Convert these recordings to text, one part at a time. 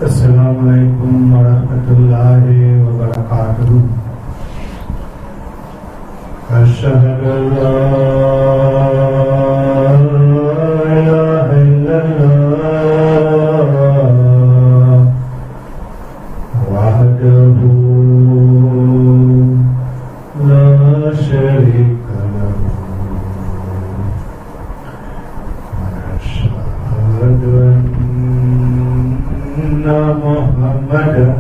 Assalamualaikum warahmatullahi wabarakatuh. Asyhadu an la ilaha illallah wahdahu la syarika lahu wa asyhadu anna Muhammadan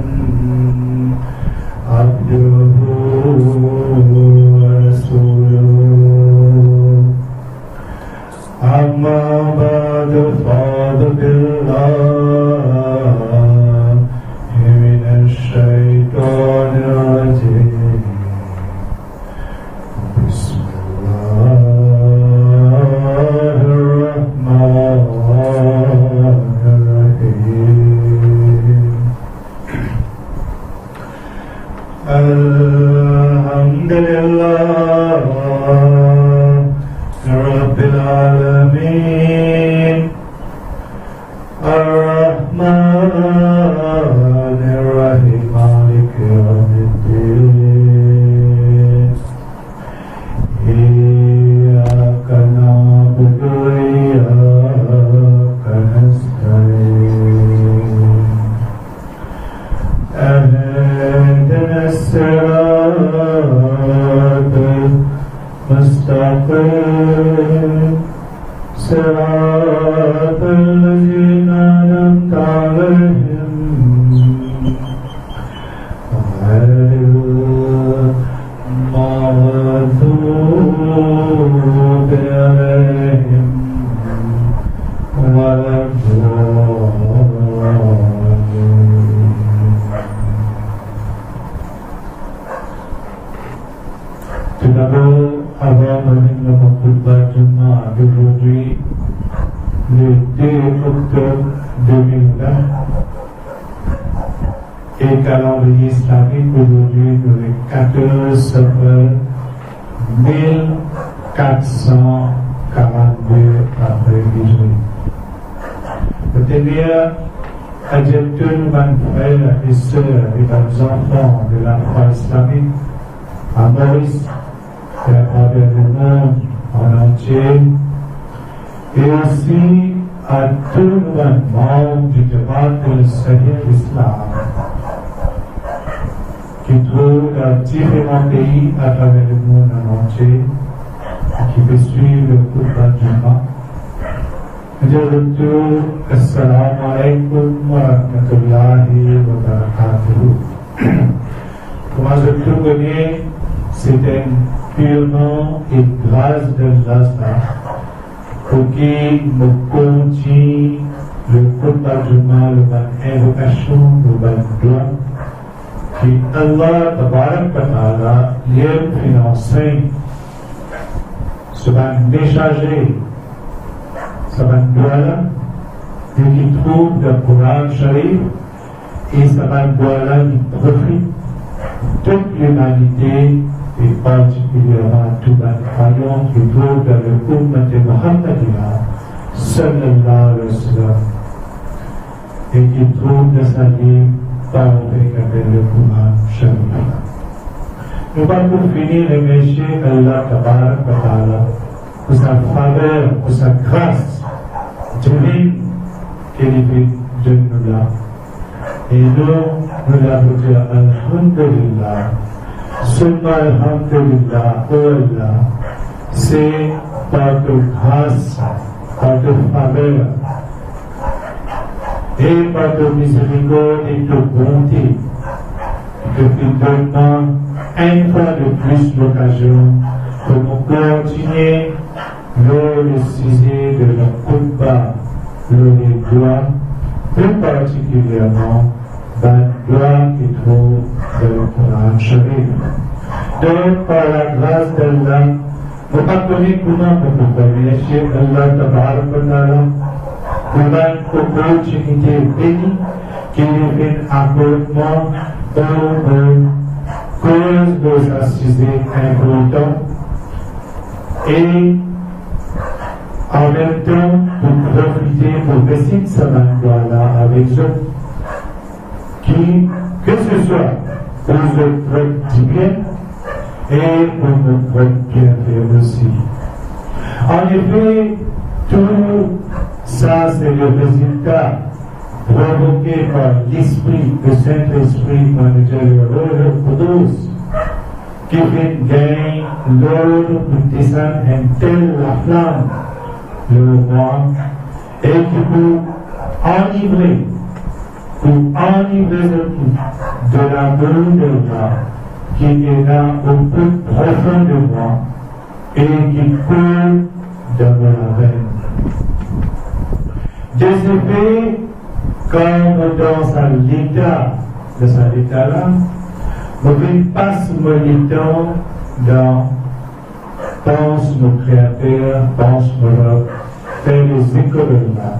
abduhu أما بعد فأعوذ بالله من الشيطان الرجيم بسم الله الرحمن الرحيم الحمد لله رب العالمين الرحمن الرحيم مالك يوم الدين إياك نعبد وإياك نستعين اهدنا الصراط المستقيم صراط الذين أنعمت عليهم غير المغضوب عليهم ولا الضالين. Tout d'abord, avant de venir le khutbah Jummah d'aujourd'hui, le 2 octobre 2020, et calendrier islamique aujourd'hui, le 14 septembre 1442 après Hijri. C'est-à-dire, adjectons nos frères et sœurs et nos enfants de la foi islamique à Maurice, et à travers le monde en entier, et aussi à tout le monde du Jamaat al-Sahih Islam qui trouve dans différents pays à travers le monde en entier et qui peut suivre le khutbah Jummah. Je retourne Assalamu alaikum wa rahmatullahi wa barakatuh. Comment je peux connais, c'est un purement et grâce de Allah pour qui nous continue le khutbah Jummah, l'invocation, le doigt, qui Allah Tabarak wa Ta'ala lui enseigne ce messager, ce doigt-là, et qui trouve le Coran Sharif, et ce doigt-là qui profite toute l'humanité et particulièrement tout le croyant qui trouve dans le Ummah de Muhammadiyya sallallahu alayhi wa sallam et qui trouve dans sa vie parfait avec le Coran Sharif. Nous allons pour finir remercier Allah Tabarak wa Ta'ala pour sa faveur, pour sa grâce divine qu'il fait de nous là. Et nous l'avons dit Alhamdulillah. Seulement Alhamdulillah, oh Allah, c'est par ta grâce, par ta faveur et par ta miséricorde et ta bonté que tu donnes une fois de plus l'occasion pour nous continuer le sujet de la khutbah, le doigt, plus particulièrement dans le doigt qui trouve dans le Coran Sharif. Donc, par la grâce d'Allah, nous apprenons comment nous pouvons remercier Allah Tabarak wa Ta'ala pour l'opportunité bénie qui nous fait accordement pour cause de assises importantes et en même temps pour profiter pour baisser sa main avec eux qui, que ce soit pour votre bien et pour votre bienfait aussi. En effet, tout ça, c'est le résultat provoqué par l'Esprit, le Saint-Esprit, dans le Royaume qui fait gagner l'ordre pour descendre un tel la flamme, le roi, et qui pour enivrer le tout de l'amour de moi, qui est là au plus profond de moi, et qui coule dans la veine. De ce fait, comme dans cet état-là, nous passons le temps dans pense nos créateurs, pense nos faire les écoles-là.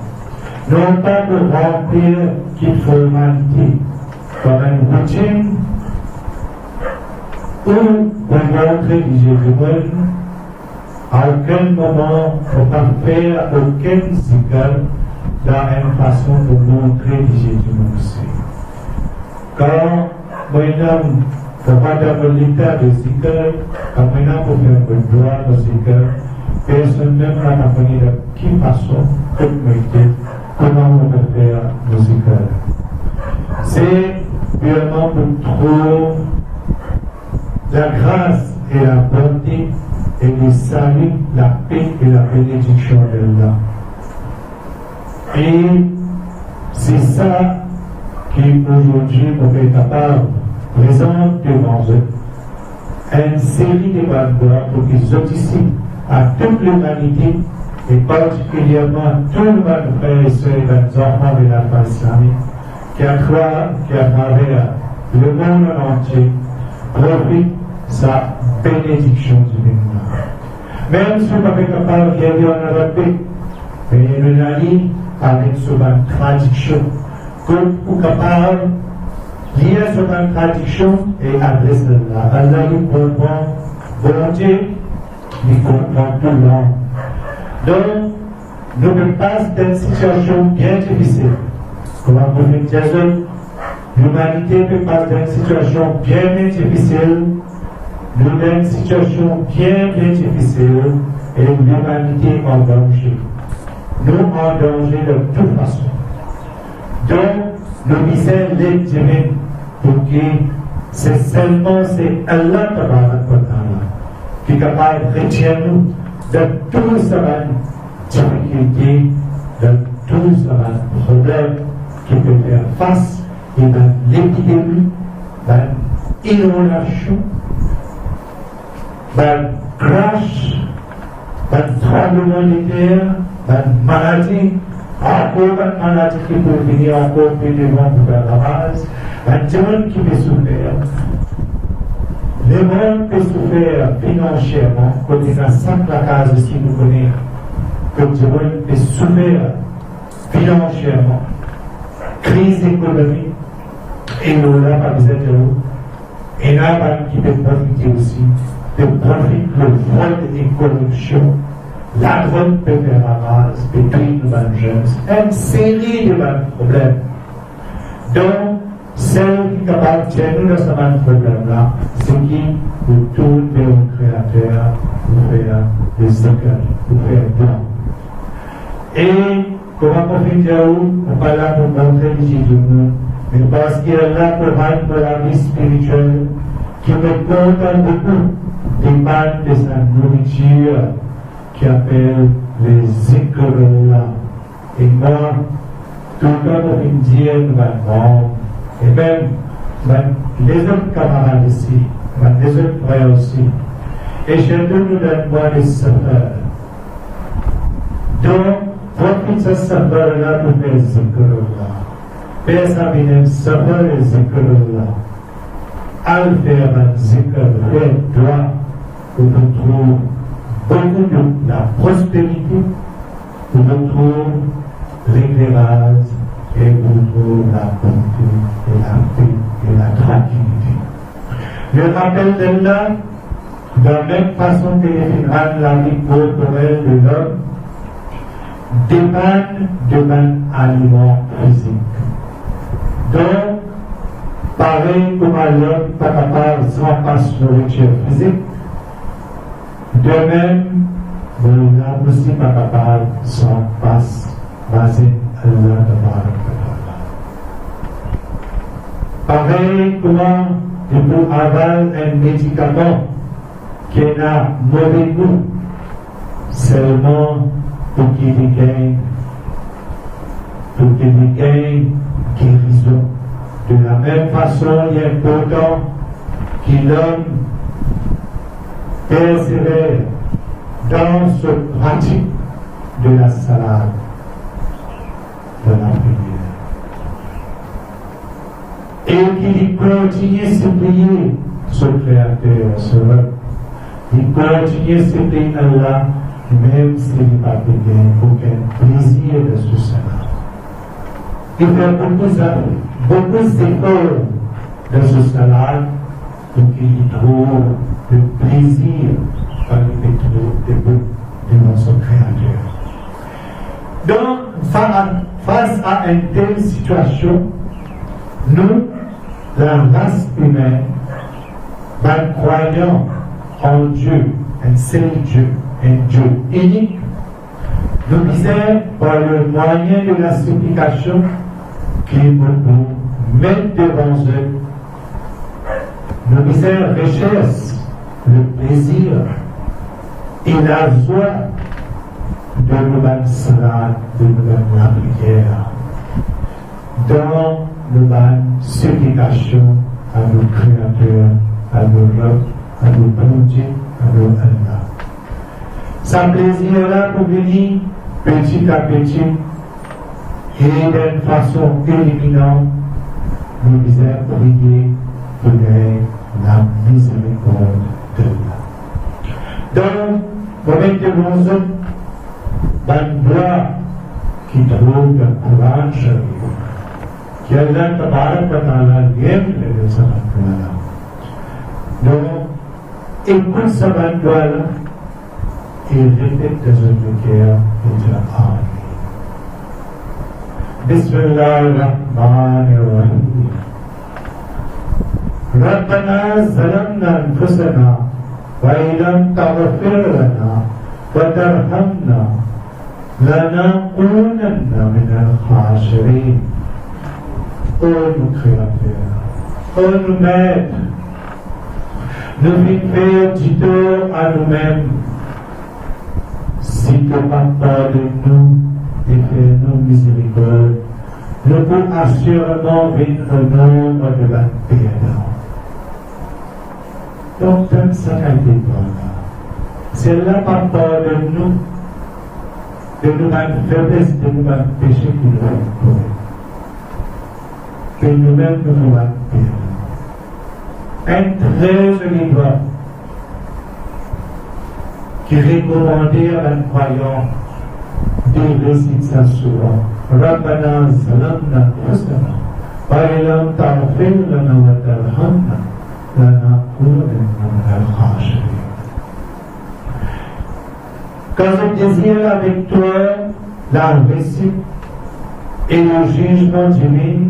Non pas de remplir qu'il faut humanité comme une routine ou pour montrer du Jésus. À aucun moment, il ne faut pas faire aucun zikr dans une façon de montrer du Jésus aussi. Quand moi-même, pour pas dans l'état de zikr, quand moi-même pour faire un droit de zikr, personne même n'a pas connu de quelle façon, comment on peut faire le zikr. C'est vraiment pour trouver la grâce et la bonté et le salut, la paix et la bénédiction d'Allah. Et c'est ça qui aujourd'hui on est capable de présenter devant eux une série de valeurs pour qu'ils soient ici à toute l'humanité et particulièrement tous les frères et sœurs et les enfants de la foi islamique qui à travers le monde entier profitent sa bénédiction divine. Même si on n'est pas capable de dire en Arabe, mais il y a avec cette traduction, comme on est capable de lire cette traduction et adresser Allah. Allah nous comprend volontiers, il comprend tout le monde. Donc, nous passons d'une situation bien difficile. Comme on peut dire, l'humanité peut passer d'une situation bien difficile. Nous avons une situation bien difficile et l'humanité en danger. Nous en danger de toute façon. Donc, nous missions l'aide divine pour que c'est Allah qui est capable de retirer nous de tout ce difficulté, de tout ce problème qui peut faire face à l'épidémie, à l'inondation, d'un crash, d'un tremblement de terre, d'une maladie, encore une maladie qui peut venir encore plus devant pour faire la base, un monde qui peut souffrir. Le monde peut souffrir financièrement, quand il y a 5 cases aussi, nous connaissons que le monde peut souffrir financièrement, crise économique, et nous n'avons pas besoin de nous, et nous n'avons qui peut profiter aussi. De profit, le vol et corruption, la drogue peut faire ravage, peut tuer de jeunes, une série de problèmes. Donc, celle qui est capable de tenir dans ce problème-là, c'est qui, pour tout le créateur, pour faire des écoles, pour faire blanc. Et, comment profiter où? On va là pour montrer les du monde, mais parce qu'il est là pour la vie spirituelle, qui me contente beaucoup. Dépend de sa nourriture qui appelle les zikr-là. Et moi, tout le temps, on me dit, et même les autres camarades ici, les autres frères aussi. Et chacun nous donne moi des saveurs. Donc, profite de ce saveur-là pour faire zikr-là. Père Sabine, saveur et zikr-là. Al faire un zikr, faire droit. Où on trouve beaucoup de la prospérité, où on trouve l'éclairage et où on trouve la bonté et la paix et la tranquillité. Le rappel d'Allah, de la même façon que la vie corporelle de l'homme, dépend d'un aliment physique. Donc, Pareil comme l'homme pas capable sans passe nourriture physique, de même, l'homme aussi pas capable sans passe basé à Allah de pareil comment il peut avoir un médicament qui a mauvais goût seulement pour qu'il gagne guérison. De la même façon, il est important que l'homme persévère dans ce pratique de la salade, de la prière. Et qu'il continue à supplier son Créateur, son Rab. Il continue à supplier Allah, même s'il n'est pas bien, aucun plaisir de ce salade. Il fait beaucoup d'efforts dans ce salade pour qu'il trouve le plaisir par le métro de son Créateur. Donc, face à une telle situation, nous, la race humaine, croyant en Dieu, un seul Dieu, un Dieu unique, nous disons par le moyen de la supplication qu'il nous met devant eux. Nous disons recherche le plaisir et la joie de nous salade, de nous la prière, dans nous supplication à nos créateurs, à nos rocs, à nos bondés, à nos Allah. Sa plaisir là pour venir petit à petit et d'une façon éliminante, nous disons prier pour la miséricorde de Allah. Donc, moment de bonheur, une voix qui trouve le courage, qui Allah Tabarak wa Ta'ala aime le salat. Donc, écoute sa doigt et répète dans un cœur et dire Amen. Bismillahirrahmanirrahim. ربنا ظلمنا أنفسنا وإن لم تغفر لنا وترحمنا لنكونن من الخاسرين. Ô nos créateurs, ô nos maîtres, nous venons faire du tort à nous-mêmes. Si tu n'as pas de nous et fais-nous miséricorde, nous pouvons assurément vivre au nombre de la paix. Donc, comme ça a été bon. C'est là par rapport de nous, de nous-mêmes faiblesse, de nous-mêmes péchés qui nous ont que nous-mêmes nous pouvons perdre. Un très joli doigt qui recommandait à un croyant de réciter ça souvent. Rabbana zalamna anfusana wa illam taghfir lana wa tarhamna lanakunanna minal khasirin. Quand je désire avec toi la réussite et le jugement divin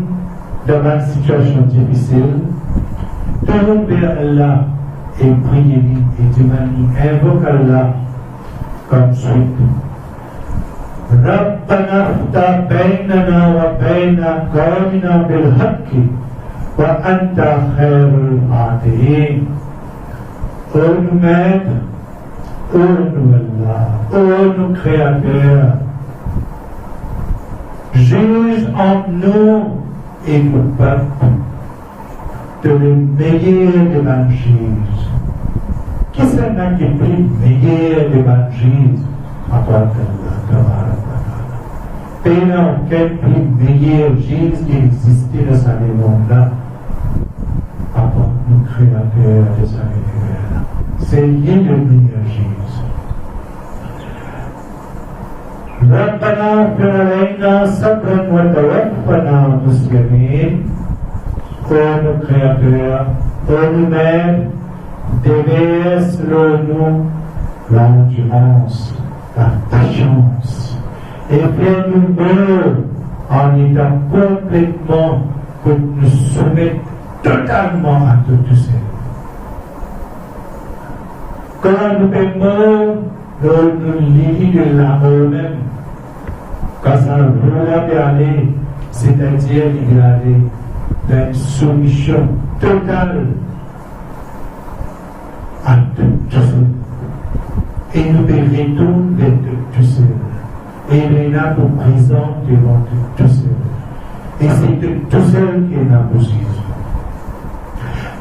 dans ma situation difficile, tourne vers Allah et prie-lui et demande, invoque Allah comme suite. ربنا افتح بيننا وبين قومنا بالحق وأنت خير الفاتحين. Ô nous maîtres, ô nous Allah, ô nous créateurs, juge entre nous et nos peuples de le meilleur évangile. Qui c'est qui est le meilleur évangile à toi d'Allah? Et non, quel plus meilleur Jésus qui existait dans sa monde-là, à part le créateur de sa univers. C'est lui le meilleur Jésus. ربنا اغفر علينا صبرا وتوفنا مسلمين. Ô nos créateurs, ô nous-mêmes, déverse sur nous l'endurance, la patience, et fais-nous heureux en étant complètement que nous soumettre totalement à tout seul. Quand nous paiement, nous livrons de l'amour même, quand ça veut aller, c'est-à-dire aller dans une soumission totale à tout seul. Et nous retournons vers tout seul. Et il est là pour présent devant tout seul. Et c'est tout seul qui est là pour Jésus.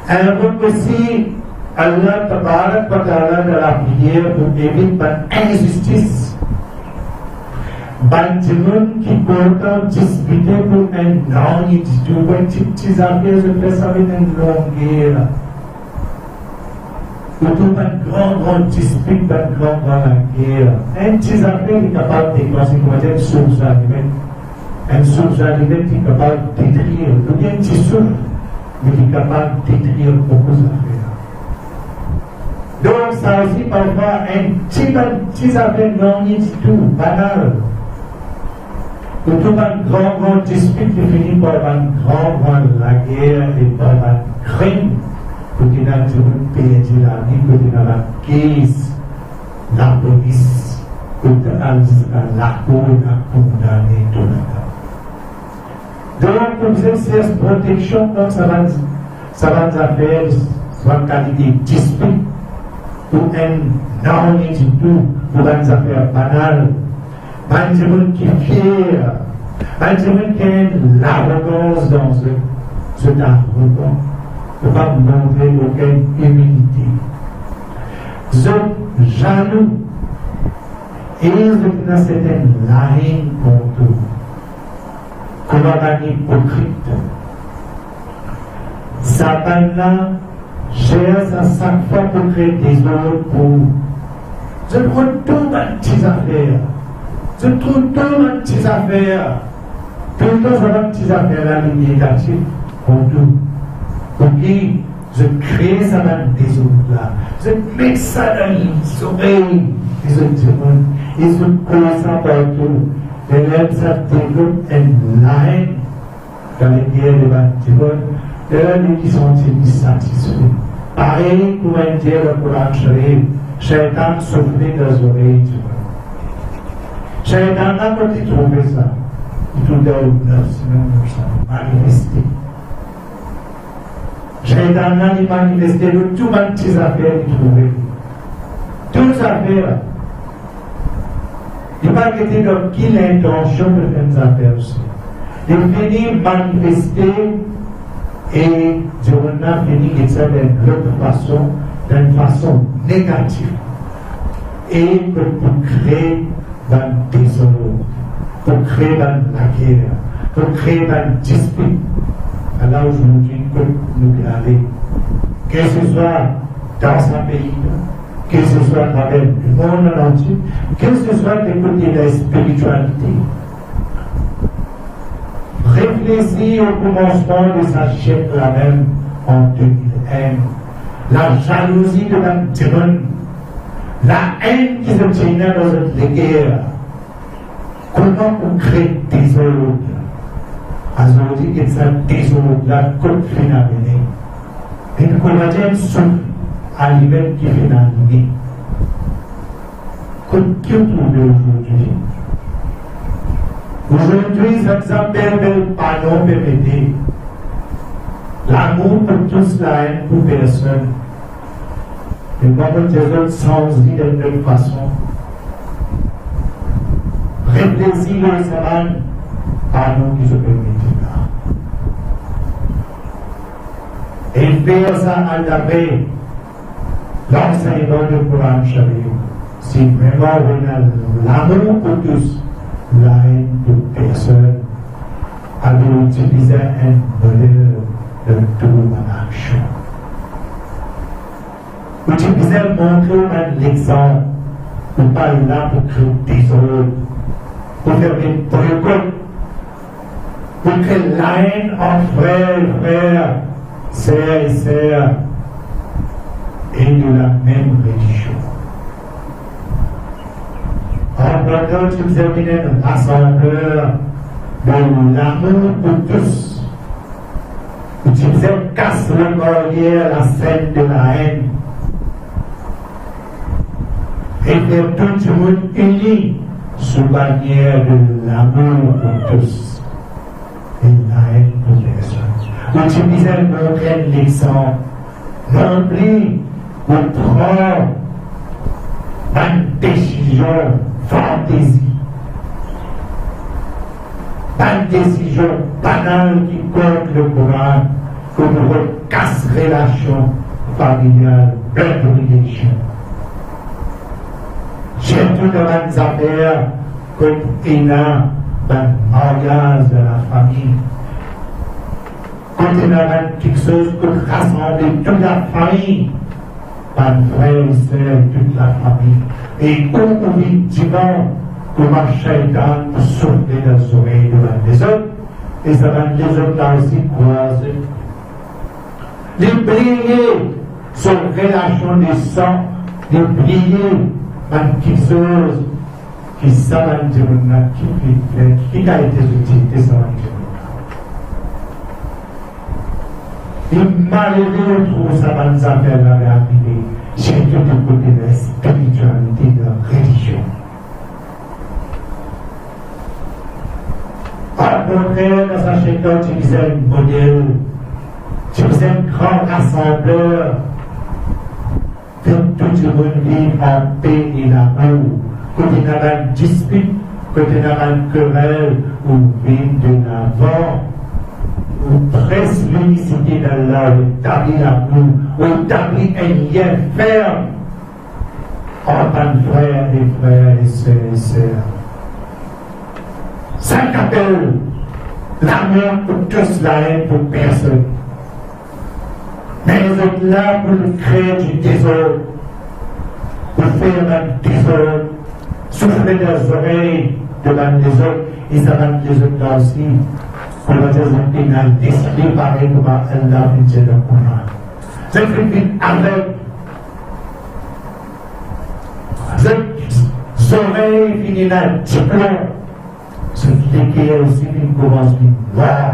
Alors aussi, Allah Tabarak wa Ta'ala de la prière pour éviter l'injustice. Les gens qui pourtant discuter pour un non, ils disent tout, petites affaires, je fais ça avec une longueur. Autour d'un grand dispute, d'une grande guerre. Un petit affaire qui est capable de déclencher une source d'aliment. Une source d'aliment qui est capable de détruire. Ou bien un petit souffle, mais qui est capable de détruire beaucoup d'affaires. Donc, ça aussi, parfois, un petit affaire non du tout, banal. Autour d'un grand dispute qui finit par une grande la guerre et par un crime. Pour qu'il y ait un pays la vie, pour qu'il y ait la caisse, la police, pour qu'il y ait la cour, la condamnée, tout ça. Donc, comme c'est cette protection, donc ça va faire soit qualité dispute, pour un non du tout, pour une affaire banale. Pas de monde qui est fier, pas de monde qui a l'arrogance dans cet arrogance. Ne pas montrer aucune humilité. Vous êtes jaloux et vous êtes dans cette haine contre vous. Comment on est hypocrite. Satan cherche à chaque fois pour créer des autres pour vous. Je trouve tout ma petite affaire. Je trouve tout ma petite affaire. Tout le temps, ça va petite affaire là, négative contre vous. Ok, je crée ça dans des autres là. Je mets ça dans les oreilles des autres. Et je commence ça partout. Et là, ça développe une haine dans les guerres de bâtiments. Et là, les qui sont insatisfaits. Pareil pour un Dieu pour l'enchaîner. Shaitan soufflait dans les oreilles. Shaitan n'a pas trouvé ça. Il trouve dans le neuf, sinon, manifesté. Shaitan n'a manifesté de toutes les petites affaires qu'il trouvait. Toutes les affaires. Il n'a pas été comme qui l'intention de faire des affaires aussi. Il finit manifester et Dieu a fini de ça d'une façon négative. Et pour créer un désordre, pour créer la guerre, pour créer une dispute. Alors aujourd'hui, nous regarder, que ce soit dans un pays, que ce soit dans le monde entier, que ce soit du côté de la spiritualité. Réfléchis au commencement de sa chaîne la même en 2001. La jalousie de la tyrannie, la haine qui se tient dans cette guerre. Comment on crée des ordres? Aujourd'hui, il y a des ordres là, comme finale. Et nous connaissons souffle à l'hiver qui finale. Comme qui on trouve aujourd'hui? Aujourd'hui, ça s'appelle pardon permetté. L'amour pour tous, la haine pour personne. Et comment des autres sans vie de toute façon. Réfléchis le saban, pardon qui se permet là. Et faire ça à la paix, l'enseignement du Coran Sharif. Si vraiment on a l'amour pour tous, la haine pour personne, alors utiliser un valeur de tout en action. Utiliser montrer un exemple, pour pas là pour créer des ordres, pour faire des boycotts, pour que la haine en frères, sœurs et sœurs, et de la même religion. En prenant tout terminer un rassembleur de l'amour pour tous. Utiliser casse le corrière, la scène de la haine. Et faire tout le monde uni sous bannière de l'amour pour tous et la haine pour les autres. Utiliser notre leçon remplie pour prendre une décision fantaisie. Pas une décision banale qui compte le Coran pour casse relation familiale, religion. Surtout dans les affaires comme il y a dans le mariage de la famille. Quand il y a quelque chose pour rassembler toute la famille, par frère et sœur, toute la famille. Et où vit divan, comment Shaitan pour souffler dans les oreilles devant les autres, et ça va les autres là aussi croiser. Les briller sur relation de sang, les briller par quelque chose qui savent dire qui a été utilisé ça va dire. Et malheureux trouve ça va nous affaires là arriver chez tout le côté de la spiritualité, de la religion. Par contraire, dans sa Shaitan, tu disais un modèle, tu disais un grand rassembleur, que tout le monde vive en paix et l'amour, que tu n'as pas de dispute, que tu n'as pas de querelle, ou vive de l'avant, ou presse l'unicité d'Allah, ou établit l'amour, ou établit un lien ferme entre frères et sœurs. Ça qu'appelle l'amour pour tous, la haine pour personne. Mais les autres là pour créer du désordre, pour faire un désordre, souffler dans les oreilles devant les autres, et ça va les autres là aussi, pour la décider dans décider pareil comme Allah dit dans le Coran. C'est fait avec les oreilles finissent dans le diplôme. Ce qui est aussi une commence de voir.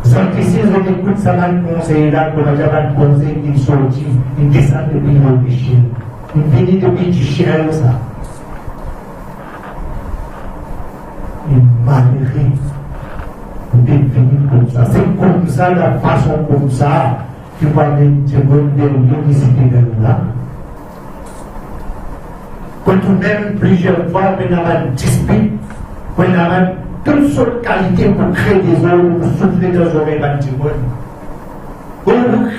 Donc ici, je écoute ça va le conseiller là, qu'on a déjà un conseil qui sortit, une descente depuis le péché. Une venue depuis du chien, ça. Une malheureux. Une venue comme ça. C'est comme ça, la façon comme ça, qui va mettre l'unicité de là. Quand on même plusieurs fois, on a une dispute, on a toutes sortes de qualités pour créer des ordres, pour souffler dans les oreilles d'un petit monde. Pour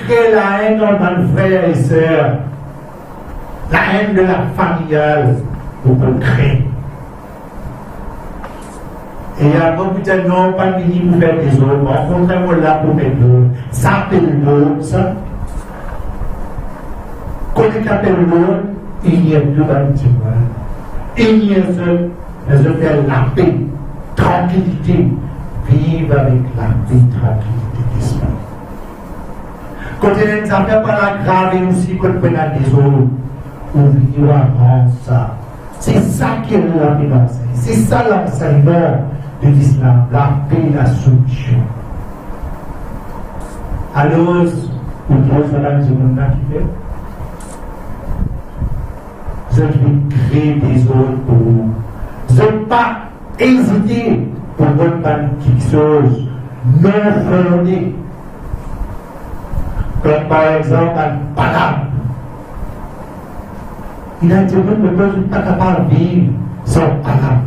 créer la haine entre nos frères et sœurs, la haine de la familiale, pour qu'on crée. Et il y a beaucoup de gens non pas fini pour faire des ordres, en contraire, on l'a pour faire l'autre. Ça appelle l'autre, ça. Quand on appelle l'autre, il y a deux bâtiments. Il y a ce qu'on fait la paix, tranquillité. Vivre avec la paix, tranquillité d'esprit. Quand il y a des affaires par la grave aussi, quand on a des autres, on vit avant ça. C'est ça qui est la finance. C'est ça l'enseignement de l'islam, la paix, la solution. Alors, on trouve ça là, je m'en ai fait. Je vais créer des ordres pour vous. Je ne vais pas hésiter pour votre quelque chose non fondé. Comme par exemple un palam. Il a dit que le peuple n'est pas capable de vivre sans palam.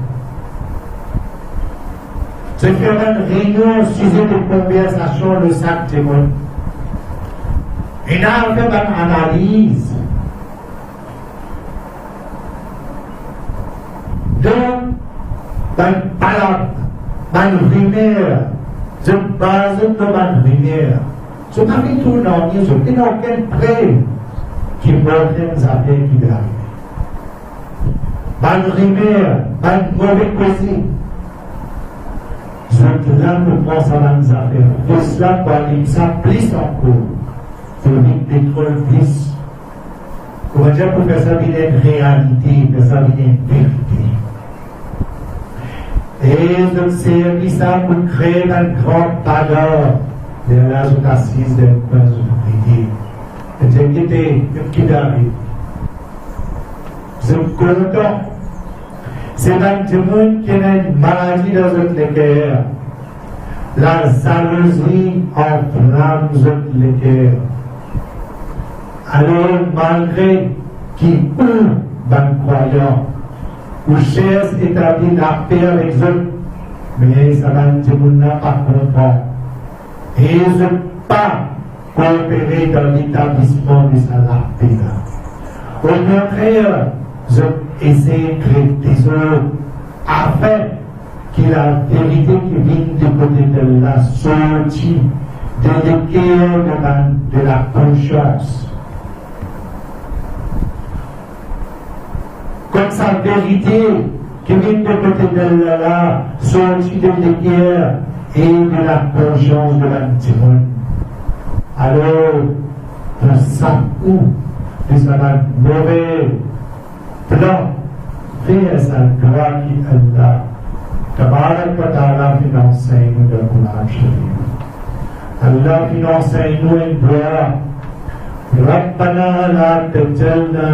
Je fais une réunion, sujet de conversation, le sac témoin. Il a fait une analyse. Donc, dans une rumeur, je base de ma rumeur. Je n'ai pas fait tout dans je n'ai aucune preuve qui montre les affaires qui vont arriver. Dans une rumeur, dans une mauvaise poésie, je suis là pour penser à les affaires. Pour cela, pour aller ça plus encore, pour vite pétrole plus. On va dire pour faire ça une réalité, pour faire ça une vérité. Et je servis ça pour créer un grand padre. Et là, je suis assise dans le coin de l'idée. Qui arrive. Je suis content. C'est un monde qui a une maladie dans notre cœur. La jalousie enflamme notre cœur. Alors, malgré qui ou ben croyant, ou cherche à établir la paix avec eux, mais ça va dire qu'on n'a pas comprendre. Et ils ne pas coopérer dans l'établissement de la paix. Au contraire, je essaie de créer des œuvres afin que la vérité qui vient du côté de la sortie, de l'équerre de la conscience. Comme sa vérité qui vient du côté de la sortie de l'équerre et de la conscience de l'antimone. Alors, pour ça, de sa mauvais plan, faire sa gloire qui est là. Tabarak wa ta'ala financez-nous de Qur'an Sharif. Allah financez-nous une gloire. Rabbana la tajalna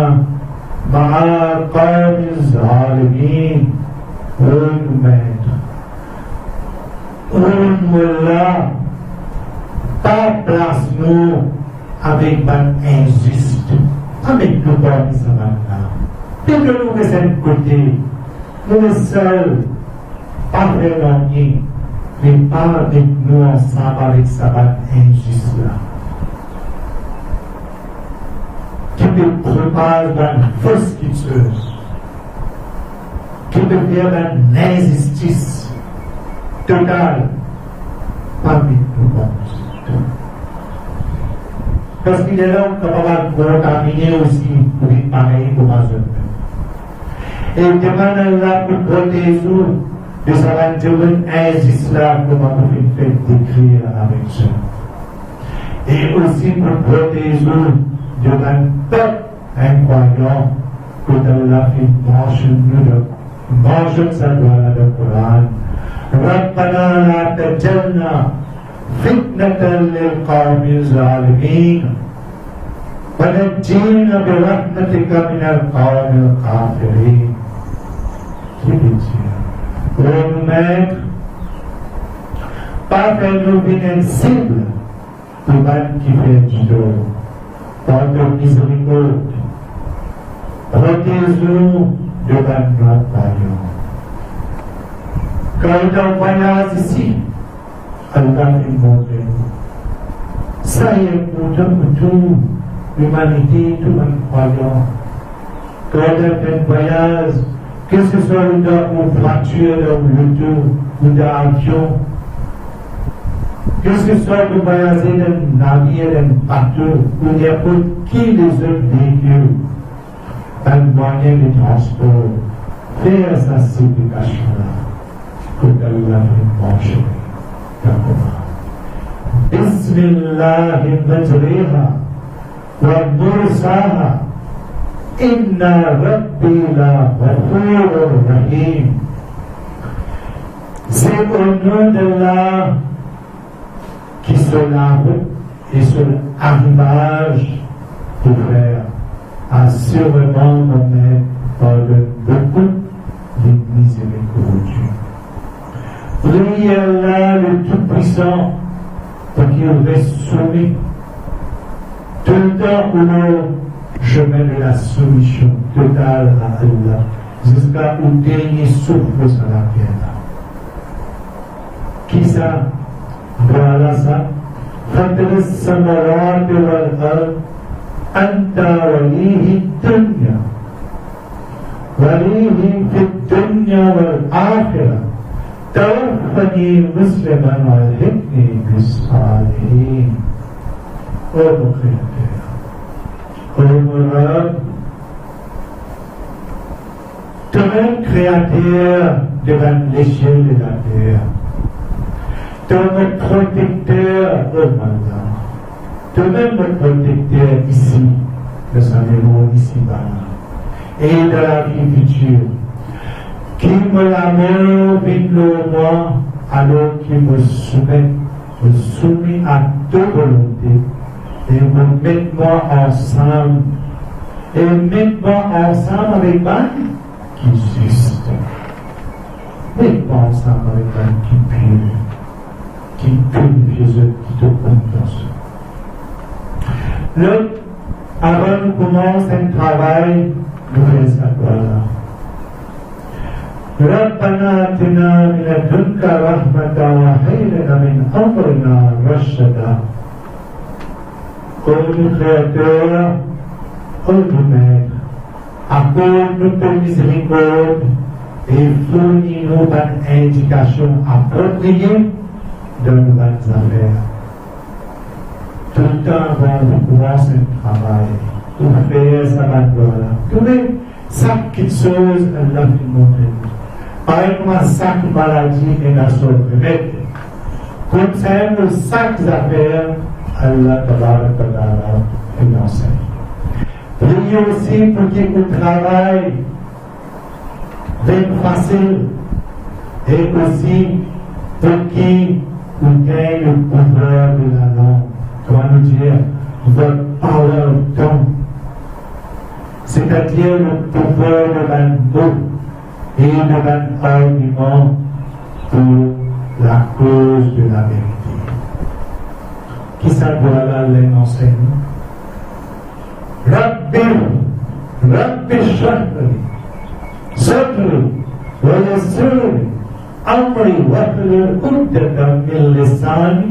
ma'a qawmi zalimin. Oh maître. Oh Mullah. Pas place nous avec un injuste. Avec nous dans ce moment-là. Dès que nous de cet côté, nous seuls, pas vraiment bien, mais pas avec nous ensemble avec ce sabbat injuste là. Qui te prépare d'une fausse quitteuse, qui te fait d'une injustice totale, pas avec nous dans parce qu'il est là capable de contaminer aussi pour être pareil comme un autre. Et demande à Allah pour protéger de sa nature injuste là, comment vous faites décrire avec ça. Et aussi pour protéger de un peuple incroyant que Allah fait manger sa gloire de Coran. Rabbana la tajalna فتنة للقوم الظالمين ونجينا برحمتك من القوم الكافرين. Ô maître, pas faire-nous invincible pour man qui fait du dos, par ton miséricorde, protège-nous de man non-croyant. Quand on voyage ici, Allah nous montre. Ça y est pour toute l'humanité, tout le monde croyant. Quand on fait un voyage, que ce soit une voiture, ou une avion, que ce soit de voyager d'un navire, d'un bateau, ou n'importe qui des autres véhicules, un moyen de transport, faire sa supplication-là, que Allah fait manger. بسم الله مجريها ومرساها إن ربي لغفور رحيم. C'est au nom d'Allah qui se lave et sur l'arrivage pour faire assurément mon maître pardonne beaucoup de miséricorde. Priez Allah le Tout-Puissant pour qu'il reste soumis tout le temps où je mets de la soumission totale à Allah jusqu'au dernier souffle sur la terre. Qui ça? Voilà ça. فَتَرِ السَّمَوَاتِ وَالْأَرْضِ أَنْتَ وَلِيهِ الدُّنْيَا وَلِيهِ فِي الدُّنْيا وَالْآخِرَةِ توفني مسلما والحقني بالصالحين. Ô mon Créateur, ô mon Rab, toi-même Créateur devant l'échelle de la terre, toi-même protecteur, ô Allah, toi-même le protecteur ici, de sa mémoire ici-bas, et de la vie future, qui me l'amour vite le moi, alors qu'il me soumet à deux volontés et me mettre-moi ensemble et mettre-moi ensemble avec moi qui juste. Mets-moi ensemble avec moi qui pure, qui purifie, qui te confiance. Avant de commencer un travail, nous faisons ça voilà. ربنا آتنا من لدنك رحمة وهيئ لنا من أمرنا رشدا. Ô Créateur, ô Maître, accorde-nous ta miséricorde et fournis-nous une indication appropriée de nos affaires. Tout le temps avant de commencer un travail, pour faire ça là. Trouvez chaque chose, Allah nous montre. Par exemple, chaque maladie est dans son remède. Concernant chaque affaire, Allah est enseigne. Priez aussi pour que le travail devienne facile et aussi pour qu'il gagne le pouvoir de la langue. Comment nous dire, votre power of tongue, c'est-à-dire le pouvoir de la mot et de l'argument pour la cause de la vérité. Qui ça doit là l'enseigner? Rabbi Shahri, Sadri, wa Yassiri, Amri, Wahlul Uqdatan min Lisani,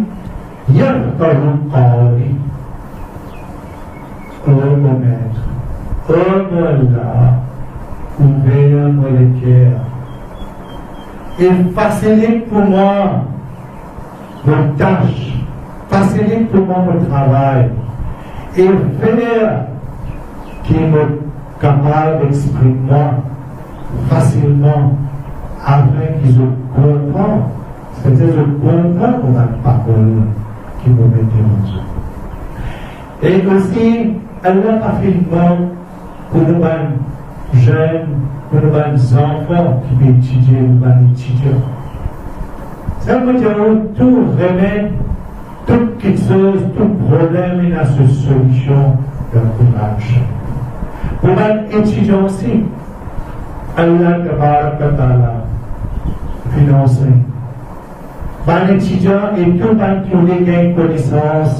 Yafqahu Qawli. Oh mon maître, oh mon Allah, ouvert-moi le cœur et facilite pour moi nos tâches, facilite pour moi mon travail et faire qu'il me capable d'exprimer moi facilement afin qu'ils comprennent, c'est-à-dire je comprends pour la parole qui me met devant eux. Et aussi, Allah a fait le monde pour nous jeunes, pour nos enfants qui veulent étudier, nous étudiants. Ça veut dire que tout remède, toute quelque chose, tout problème, il a sa solution de courage. Pour les étudiants aussi, Allah Ta'ala financer. Les étudiants et tout le monde qui ont des connaissances,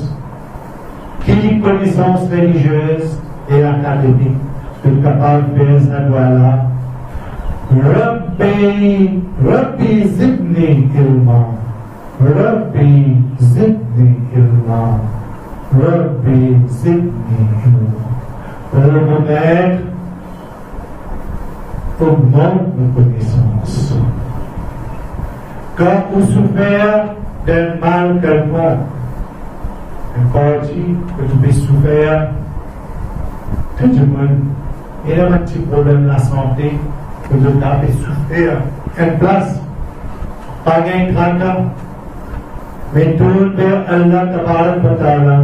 qui ont connaissances religieuses et académiques. Capable de faire ça voilà. Rabbi zidni ilma. Rabbi zidni ilma. Rabbi zidni ilma. Oh mon maître, augmente nos connaissances. Quand vous souffrez d'un mal quelconque, un parti que tu peux souffrir, tout le monde. Il y a un petit problème de la santé, que vous avez souffert une place, pas un tracas, mais tout vers Allah Ta'ala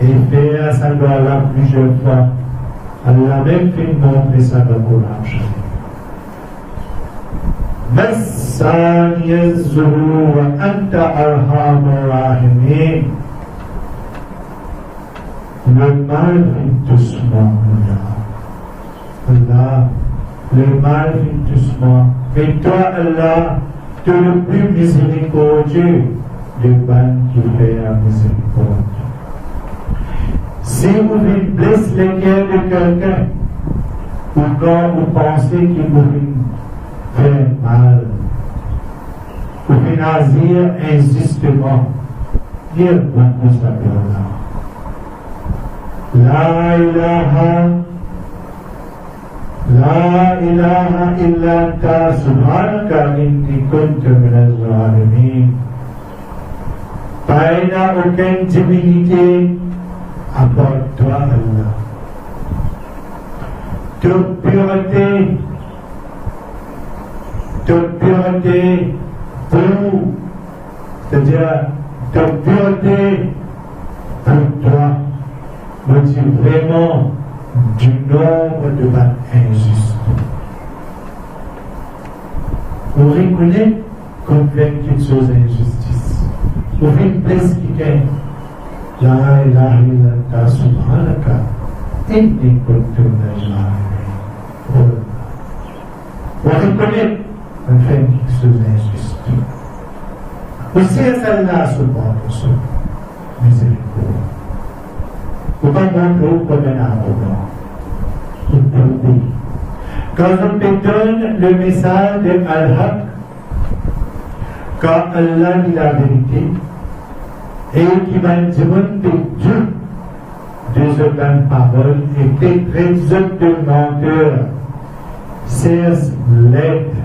et faire ça doit là plusieurs fois. Allah même fait montrer ça dans le Coran. Massani az-zuru wa anta arhamur rahimin. Le mal vient doucement, Allah, le mal vient doucement. Mais toi, Allah, tu es le plus miséricordieux de ban qui fait la miséricorde. Si vous blessez les cœurs de quelqu'un, ou quand vous pensez qu'il vous fait mal, vous faites agir injustement, dire-moi pour ça, Allah. La ilaha illa anta subhanaka inni kuntu minaz zalimin. Pas aucune divinité à part toi, Allah. Toute pureté pour, c'est-à-dire toute pureté pour toi. Me dit vraiment du nombre de mal injustes. Vous reconnaissez qu'on fait quelque chose d'injustice. Vous faites place qui est la ilaha illallah subhanaka inni kuntu minal jahilin. Vous reconnaissez qu'on fait quelque chose d'injuste. Aussi, Allah subhanahu wa ta'ala miséricorde. Vous ne pouvez pas montrer comme un arrogant. Quand on te donne le message de Al-Haq, quand Allah dit la vérité, et qui va dire de Dieu, des autres paroles, et des autres de menteurs, cesse l'aide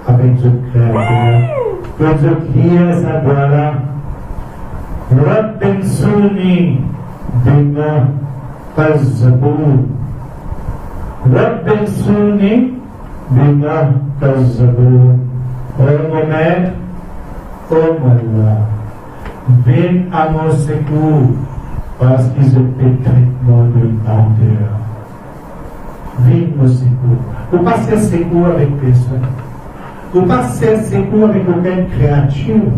avec ce créateur, que je lire sa voix-là, Rabbin Sunni, bima kazzaboun. Rabbin Sunni, bima kazzaboun. Oh mon maître, oh mon Allah, viens à mon secours parce qu'ils ont fait traitement de menteur. Viens mon secours. Vous passez secours avec personne. Vous passez secours avec aucune créature.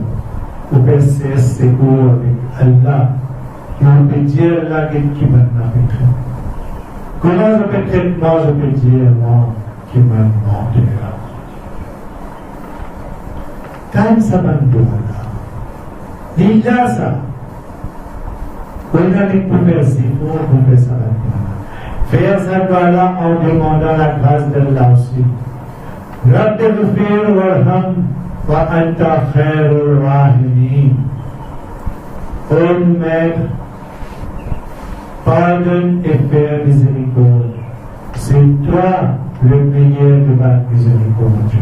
Vous passez secours avec Allah. Et on peut dire là qui m'a fait. Comment je peux traitement, je peux dire moi qui m'a menti là. Quand ça m'a donné là, il y a ça. On a des conversions pour faire ça là. Faire ça là en demandant la grâce d'Allah aussi. Rabbi ghfir warham wa anta khairur rahimin. Oh Maître, pardonne et fais miséricorde. C'est toi le meilleur de la miséricorde.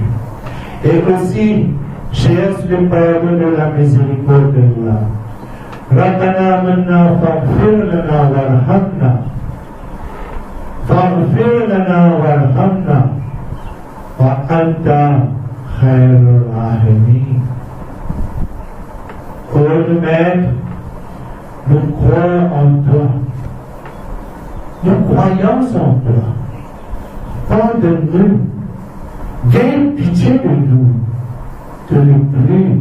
Et aussi, cherche le pardon de la miséricorde d'Allah. Rabbana manna faghfir lana warhamna. Faghfir lana warhamna. Wa anta khairur rahimin. Oh Maître, nous croyons en toi. Nous croyons en toi. Pardonne-nous. Gagne pitié de nous. Que le plus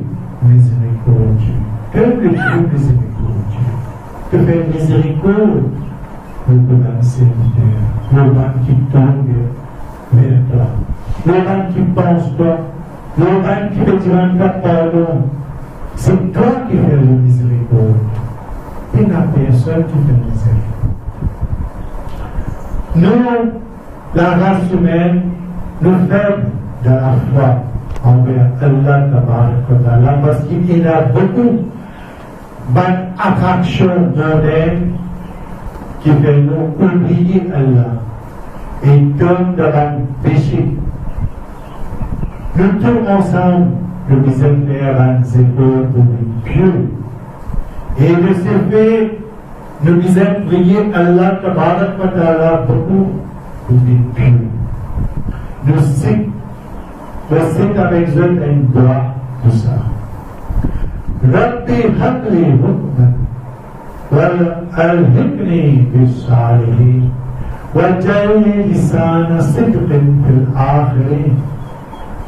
miséricordieux. Que le plus miséricordieux. Que fait miséricorde nous donne serviteur. Nos âmes qui tendent vers toi. Nos âmes qui pensent toi. Nos âmes qui te diront ta pardon. C'est toi qui fais le miséricorde. Et la personne qui fait le miséricorde. Nous, la race humaine, nous faibles de la foi envers Allah Ta'ala parce qu'il y a beaucoup d'attractions mondaines qui fait nous oublier Allah et comme dans le péché. Nous tous ensemble, nous disons faire un zéro pour les pieux. Et de ce fait, nous disons prier Allah Ta'ala beaucoup pour les pieux. Nous citons avec eux un doigt tout ça. Rabbi habli hukman wal alhikni bis-salihin waj'alni lisana sidqin fil akhirin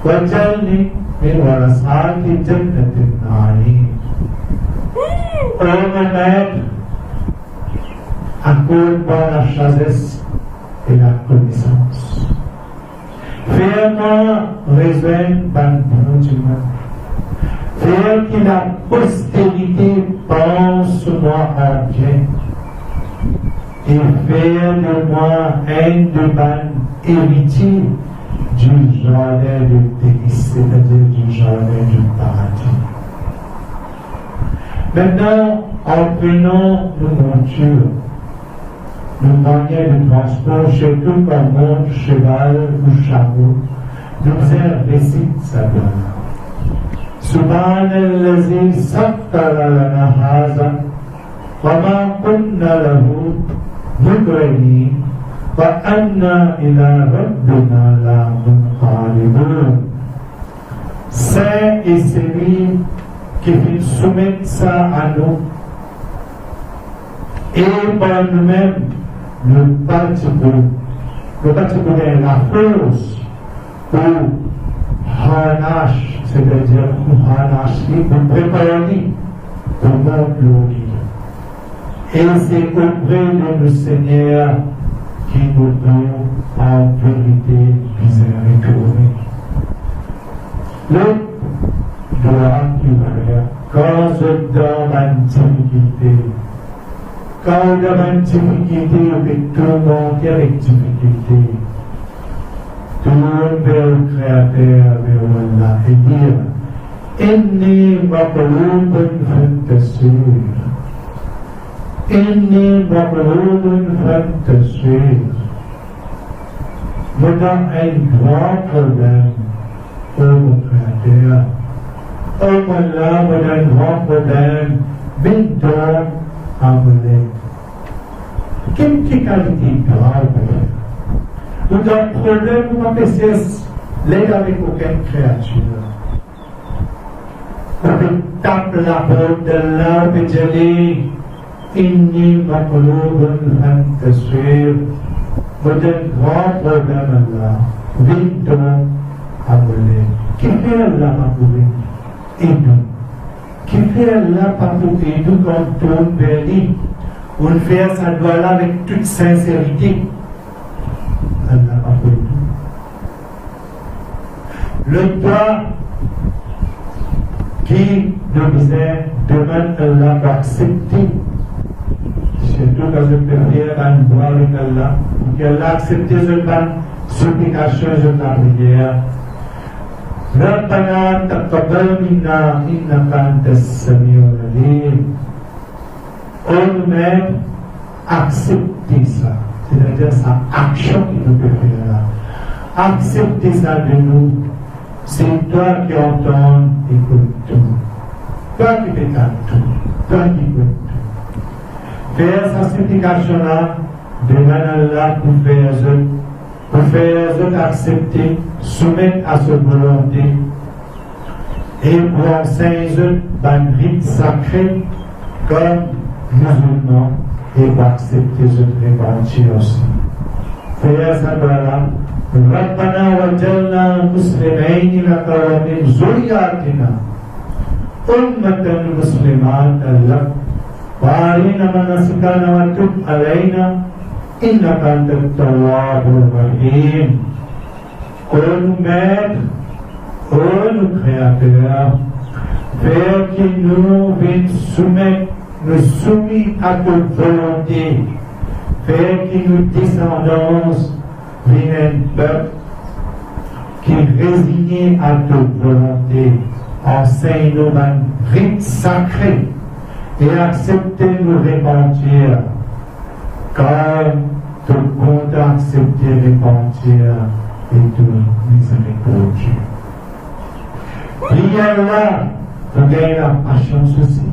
waj'alni min warasati jannatin na'im. Oh mon Maître, accorde-moi la sagesse et la connaissance. Fais-moi rejoindre par bon Dieu. Fais que la postérité pense moi à bien. Et fais de moi un de ban héritier du jardin de délice, c'est-à-dire du jardin du paradis. Maintenant, en prenant nos montures, nos moyens de transport, surtout par montre, cheval ou chameau, nous récite sa gloire. Subhanallazi sakhkhara lana hadha wa ma kunna lahu muqrinin wa anna ila rabbina lamunqalibun. Saint et celui qui fait soumettre ça à nous et par nous-mêmes ne pas te donner la force pour Hanash, c'est-à-dire Hanash, pour préparer au monde glorieux. Et c'est auprès de nos seigneurs qui nous donne en vérité miséricorde. Le doit faire quand je dans l'intimité, quand dans l'intimité avec tout le monde avec difficulté, tourne vers le Créateur, vers Allah et dire Inni maqloubun fantasir. Inni maqloubun fantasir. Nous avons un grand problème au Créateur. Oh Allah, nous avons un grand problème. Bindon amelé. Quelle qualité grave? Nous avons un problème pour m'empêcher l'aide avec aucune créature. On tape la porte de l'arbre et dire Inni maqloubun fantasir. Nous avons un grand problème Allah. Bindon amelé. Qui fait Allah amelé? Et nous. Qui fait Allah par nous et nous quand on tourne vers lui? On fait ça doit là avec toute sincérité. Allah a fait tout. Le droit qui nous disait demande Allah d'accepter. Surtout quand je peux faire un droit avec Allah, pour qu'Allah accepte une supplication de la prière. ربنا تقبل منا إنك أنت السميع العليم. On même accepter ça, c'est-à-dire sa action qui nous peut faire là. Accepter ça de nous, c'est toi qui entends, écoute tout. Toi qui fais tout, toi qui écoutes tout. Faire sa supplication là, demande à Allah pour faire accepter, soumettre à sa volonté et pour enseigner un rite sacré comme musulman et pour accepter cette repentir aussi. Faire ça là. ربنا وجعلنا مسلمين لك ومن ذرياتنا أمة مسلمات لك وأرنا مناسكنا وتب علينا إنك أنت التواب الرحيم. Ô Maître, ô Créateur, fais que nous nous soumis à ta volonté, fais que nous descendons d'un peuple qui est résigné à ta volonté, enseigne-nous un rite sacré et acceptez-nous repentir, car tout compte accepter repentir et tout miséricordieux. Prière là, pour gagner la patience aussi.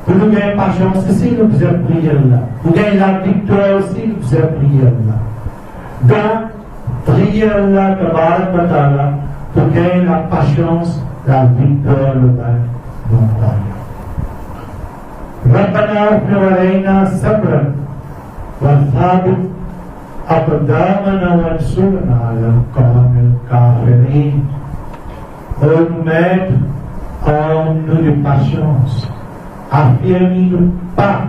Pour nous gagner la patience aussi, nous faisons prière là. Pour gagner la victoire aussi, nous faisons prière là. Donc, prière là, pour gagner la patience, la victoire, le bain, montagne. ربنا اغفر علينا صبرا وثابت أقدامنا وانصرنا على القوم الكافرين. Ô Maître, donne-nous de patience, affirme-nous pas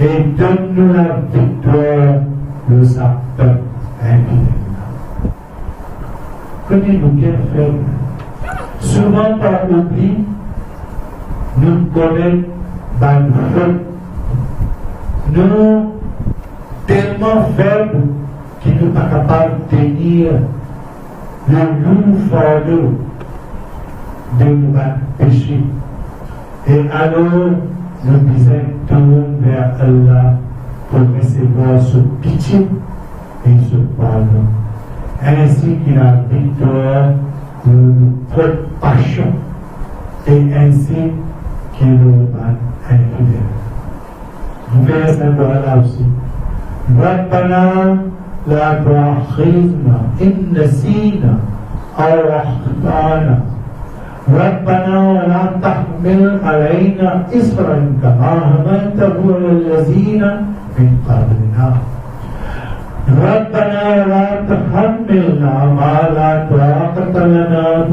et donne-nous la victoire de sa peuple infidèle. Connais-nous quel faible. Souvent par oubli, nous connaissons une faute. Nous tellement faibles qu'ils ne sont pas capables de tenir le lourd fardeau de nos péchés. Et alors, nous disons tourne vers Allah pour recevoir ce pitié et ce pardon. Ainsi qu'il a victoire de notre passion et ainsi qu'il nous rend infidèles. Vous verrez ça là aussi. ربنا لا تؤاخذنا إن نسينا أو أخطأنا ربنا ولا تحمل علينا إصرا كما حملته على الذين من قبلنا. ربنا لا تحملنا ما لا طاقة لنا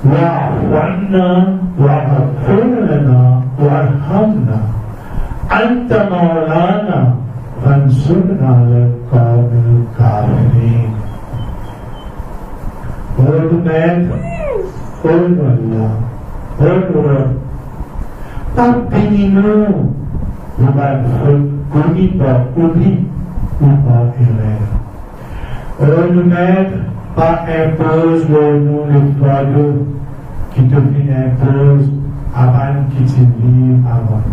واعف عنا واغفر لنا وارحمنا أنت مولانا فانصرنا على القوم الكافرين. Oh Maître, oh Allah, oh Lord, pas bénis-nous pour ma faute commis par oubli ou par erreur. Oh Maître, pas impose-nous le fardeau qui te impose avant qu'il te vive avant.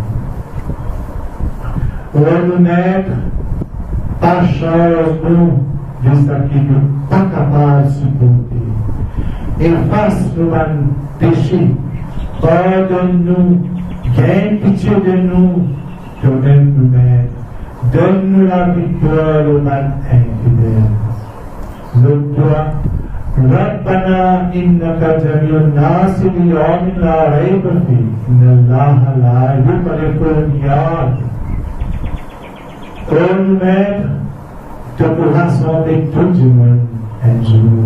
Oh Maître, pas charge-nous de ce qui nous n'est pas capable de supporter. Efface-nous un péché, pardonne-nous, gagne pitié de nous, donne-nous Maître, donne-nous la victoire au mal infidèle. Le toi, ربنا إنك جميع الناس ليوم لا ريب فيه إن الله لا يخلف الميعاد. Oh Maître, te pour rassembler tout le monde un jour,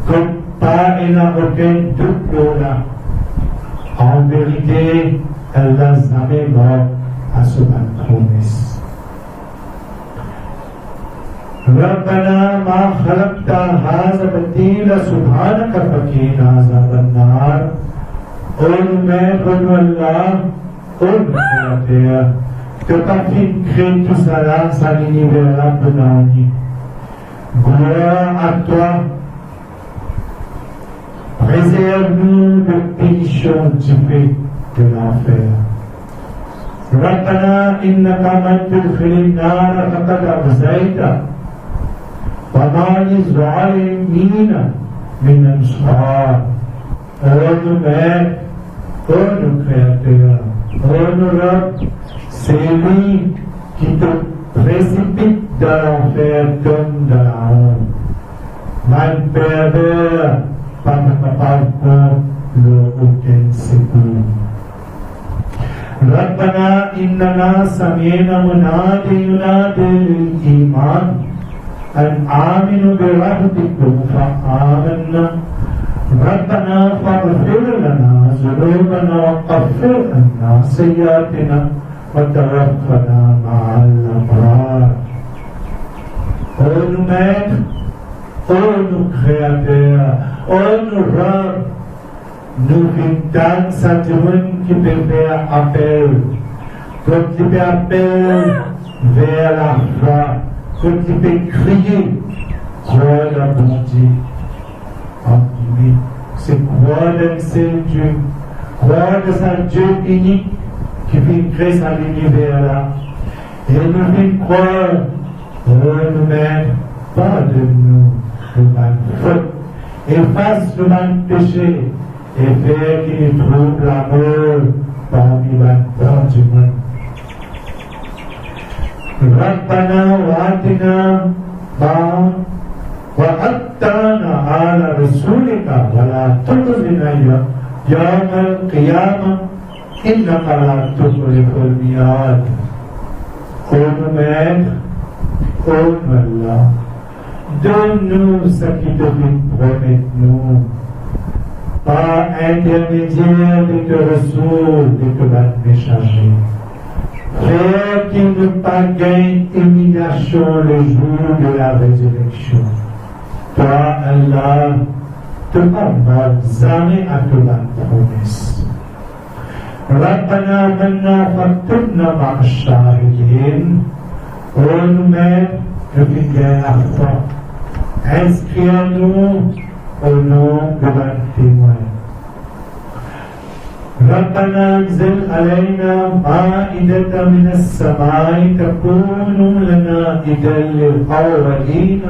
comme pas il n'a aucun doute là. En vérité, elle n'a jamais mort à ce promesse. ربنا ما خلقت هذا باطلا سبحانك فقنا عذاب النار. Oh Maître Allah, oh Créateur, que ta fille crée tout cela, ça l'univers là pendant nuit. Gloire à toi. Préserve-nous de pénition du fait de l'enfer. ربنا إنك من تدخل النار فقد أخزيته وما للظالمين من أنصار. Oh Maître, oh Créateur, oh Rab, c'est lui qui te précipite dans l'enfer comme dans la honte. Man pervers, pas capable de aucun secours. ربنا إننا سمعنا منادي ينادي للإيمان أن آمنوا بربكم فآمنا. ربنا فاغفر لنا ذنوبنا وكفر عنا سيئاتنا وتوفنا مع الأبرار. Oh Maître, oh Créateur, oh Rab, nous vivons cette journée qui peut faire appel, qui peut appeler vers la foi, qui peut crier, croire la bonté. C'est croire dans ce Dieu, croire dans ce Dieu unique qui vient créer cet univers-là. Et nous vivons croire, oh nous-mêmes, pardonne-nous de ma faute, efface de mon péché, et faire qu'il trouve l'amour parmi les gens du monde. ربنا وآتنا ما وعدتنا على رسولك ولا تخزنا يوم القيامة إنك لا تخلف الميعاد. Oh Maître, oh Allah, donne-nous ce qui devait promettre nous. Par intermédiaire de tes ressources, de tes messagers. Faire qu'il ne pas gagne humiliation le jour de la résurrection. Toi, Allah, te parle jamais à ta promesse. ربنا منا فاكتبنا مع الشاهدين. Oh nous-mêmes, le fidèle à toi, inscris-nous au nom de notre témoin. ربنا انزل علينا مائدة من السماء تكون لنا عيدا للأولين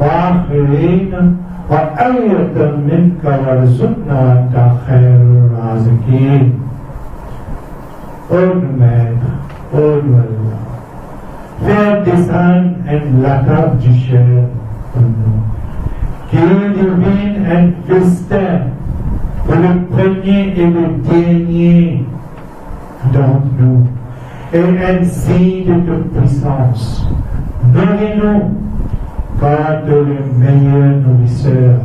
وآخرين وآية منك وارزقنا وأنت خير الرازقين. Oh Maître, oh Allah, fais descendre la table du ciel pour nous. Qu'il devine un festin pour le premier et le dernier d'entre nous, et un signe de toute puissance, nourris-nous par le meilleur nourrisseur.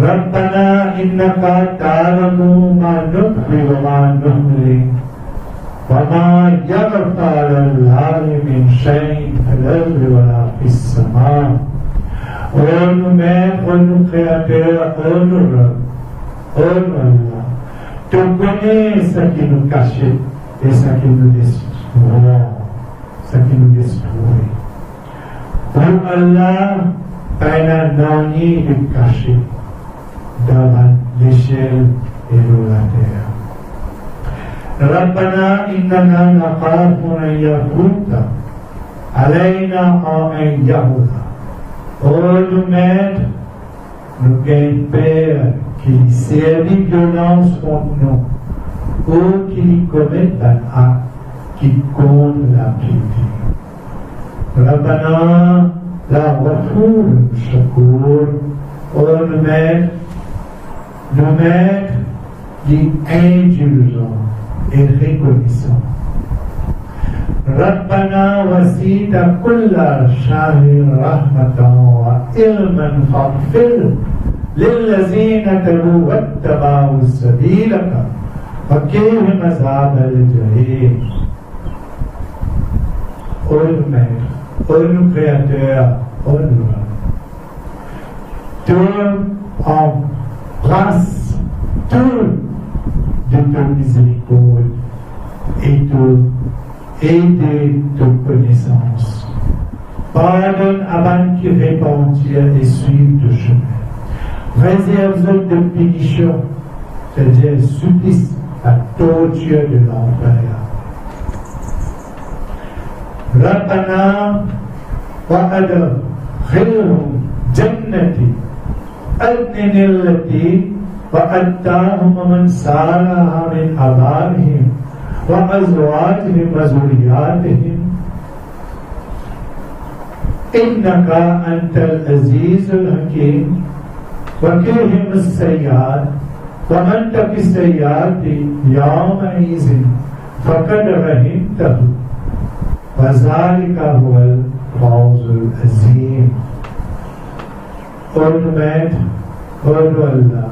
Rabbana innaka ta'lamu ma nukhfi wa ma nu'lin wa ma yaghfa lillahi min shay'in fil ardi wa la fis sama'. Ô nos maîtres, ô nos créateurs, ô nos Rabb, ô Allah, tu connais ce qui nous cachait et ce qui nous détruit. Ce qui nous détruit. Pour Allah, t'as nani de caché dans l'échelle et de la terre. Rabbana innana nakhafu an yafuta alayna aw an yahuda. Ô nos maîtres, nous gagnons peur qu'il servit violence contre nous ou qu'il commette un acte qui compte la piété. Rabbana la Ghafour Shakour, ô nos maîtres, dit indulgents et reconnaissants. Rabbana wasita kulla shahrin rahmatan wa ilman faghfir lillazina tabu wattaba'u sabilaka wa qihim azab al-jahim. Ô nos maîtres, ô nos créateurs, ô nos tu embrasses tout de ta miséricorde et de connaissance. Pardonne avant qui repentir et suivre le chemin. Réserve de pénition, c'est-à-dire supplice, la torture de l'enfer. Rabbana wa adkhilhum jannati adnin allati wa'adtahum man salaha min abarihim wa azwajihim wa zurriyatihim innaka antal azizul hakim wa qihim as-sayyi'at wa man taqi as-sayyi'ati yawma izin faqad rahimtahu وذلك هو الفوز العظيم. Ô nos maîtres, ô Allah,